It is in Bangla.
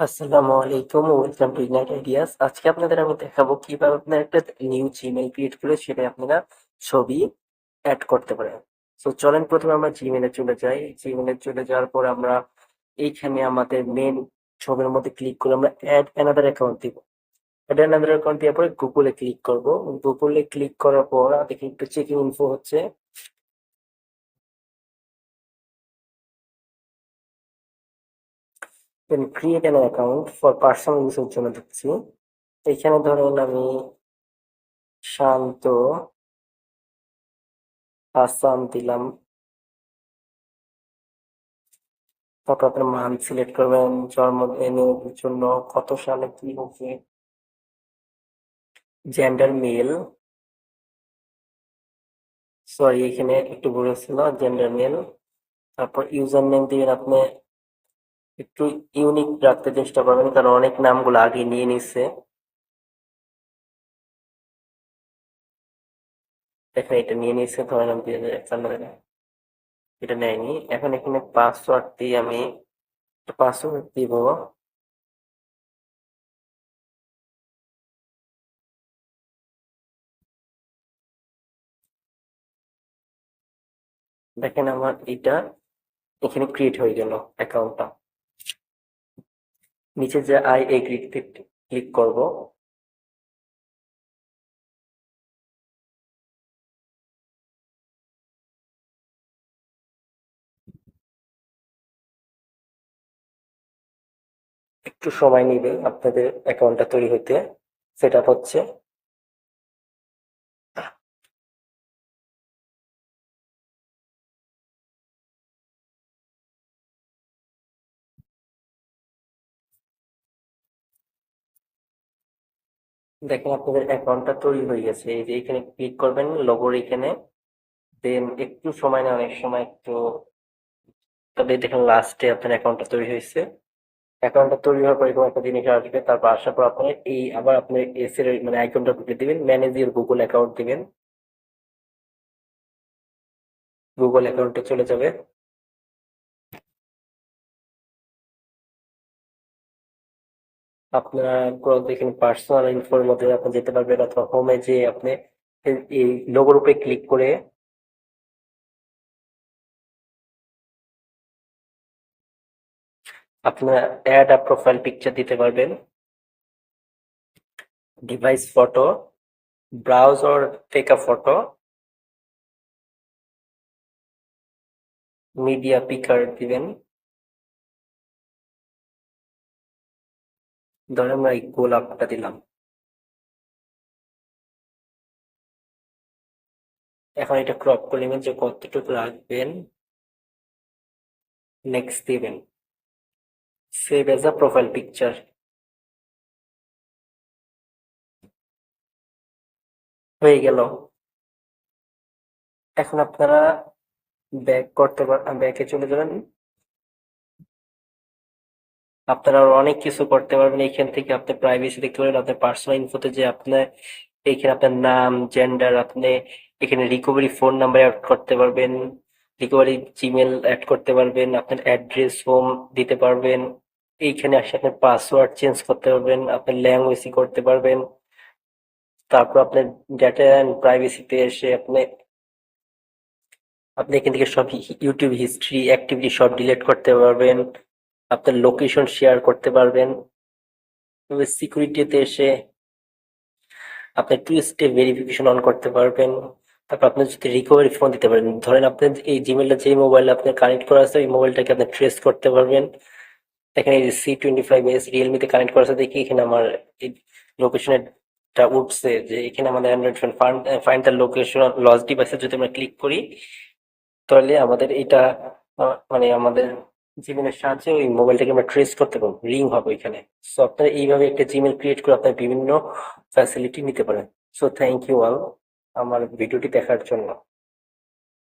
আসসালামু আলাইকুম, ওয়েলকাম টু ইগনাইট আইডিয়াস। আজকে আপনাদের আমি দেখাবো কিভাবে আপনার একটা নিউ জিমেইল ক্রিয়েট করে সেটাই আপনারা ছবি অ্যাড করতে পারেন। সো চলেন প্রথমে আমরা জিমেইলে চলে যাই। জিমেইলে চলে যাওয়ার পর আমরা এইখানে আমাদের মেন ছবির মধ্যে ক্লিক করে আমরা অ্যাড অ্যানাদার অ্যাকাউন্ট দিব। অ্যাড অ্যানাদার অ্যাকাউন্ট দেওয়ার পরে গুগলে ক্লিক করব। গুগলে ক্লিক করার পর দেখি একটু চেকিং ইনফো হচ্ছে। Then create an account for personal ইউজের জন্য দিচ্ছি। এইখানে ধরেন আমি শান্ত হাসান দিলাম। তারপর আপনার মান্থ সিলেক্ট করবেন, জন্মদিনের জন্য কত সালে কি হচ্ছে, জেন্ডার মেল, সরি এখানে একটু ভুল ছিল, জেন্ডার মেল। তারপর ইউজার নেম দিবেন আপনি একটু ইউনিক রাখতে চেষ্টা করবেন, কারণ অনেক নামগুলো আগে নিয়ে নিচ্ছে। দেখেন এটা নিয়ে নিচ্ছে, ধরেন আমি 2001 এটা নেয়নি। এখন এখানে পাসওয়ার্ড দিয়ে আমি পাসওয়ার্ড দিব। দেখেন আমার এটা এখানে ক্রিয়েট হয়ে গেল অ্যাকাউন্টটা। নিচে যে আই এগ্রিতে ক্লিক করব। একটু সময় নিবে আপনাদের অ্যাকাউন্টটা তৈরি হইতে, সেট আপ হচ্ছে। দেখেন আপনাদের অ্যাকাউন্টটা তৈরি হয়ে গেছে। এই যে এখানে ক্লিক করবেন লোগোর এখানে, দেন একটু সময় নেয়, অনেক সময় একটু, তবে দেখেন লাস্টে আপনার অ্যাকাউন্টটা তৈরি হয়েছে। অ্যাকাউন্টটা তৈরি হওয়ার পর এরকম একটা জিনিস আসবে। তারপর আসার পর আপনি এই আবার আপনি এস এর মানে আইকনটা ঢুকে দিবেন, ম্যানেজ ইউর গুগল অ্যাকাউন্ট দিবেন। গুগল অ্যাকাউন্টে চলে যাবে। আপনার দেখেন পার্সোনাল ইনফোর মধ্যে আপনি যেতে পারবেন, অথবা হোমে যে আপনি এই লোগোর উপরে ক্লিক করে আপনার অ্যাড আ প্রোফাইল পিকচার দিতে পারবেন। Device photo, browse or take a photo, media picker দিবেন। ধরেন আমরা এই গোলাপটা দিলাম। এখন এটা ক্রপ করে নেবেন যে কতটুকু রাখবেন, নেক্সট দিবেন, save as a profile picture. হয়ে গেল। এখন আপনারা ব্যাক করতে ব্যাকে চলে যাবেন। আপনারা আরো অনেক কিছু করতে পারবেন এইখান থেকে। আপনি প্রাইভেসি দেখতে পারেন, আপনার পার্সোনাল ইনফোতে যে আপনার এইখানে আপনার নাম, জেন্ডার, আপনি এখানে রিকভারি ফোন নাম্বার অ্যাড করতে পারবেন, রিকভারি জিমেল অ্যাড করতে পারবেন, আপনার অ্যাড্রেস হোম দিতে পারবেন। এইখানে আসে আপনার পাসওয়ার্ড চেঞ্জ করতে পারবেন, আপনার ল্যাঙ্গুয়েজ করতে পারবেন। তারপর আপনার ডেটা অ্যান্ড প্রাইভেসিতে এসে আপনি আপনি এখান থেকে সব ইউটিউব হিস্ট্রি, অ্যাক্টিভিটি সব ডিলিট করতে পারবেন। আপনার লোকেশন শেয়ার করতে পারবেন। তবে সিকিউরিটিতে এসে আপনি টু স্টেপ ভেরিফিকেশন অন করতে পারবেন। তারপর আপনি যদি রিকভারি ফোন দিতে পারেন, ধরেন আপনার এই জিমেলটা যে মোবাইলে আপনার কানেক্ট করা আছে ওই মোবাইলটাকে আপনি ট্রেস করতে পারবেন। এখানে এই যে C25s রিয়েলমিতে কানেক্ট করা আছে, দেখি এখানে আমার এই লোকেশনটা উঠছে যে এখানে আমাদের Android phone find the location lost ডিভাইসে যদি আমরা ক্লিক করি, তাহলে আমাদের এটা মানে আমাদের জিমেলের সাহায্যে ওই মোবাইলটাকে আমরা ট্রেস করতে পারবো, রিং হবে ওইখানে। সো আপনারা এইভাবে একটা জিমেল ক্রিয়েট করে আপনার বিভিন্ন ফ্যাসিলিটি নিতে পারেন। সো থ্যাংক ইউ অল আমার ভিডিওটি দেখার জন্য।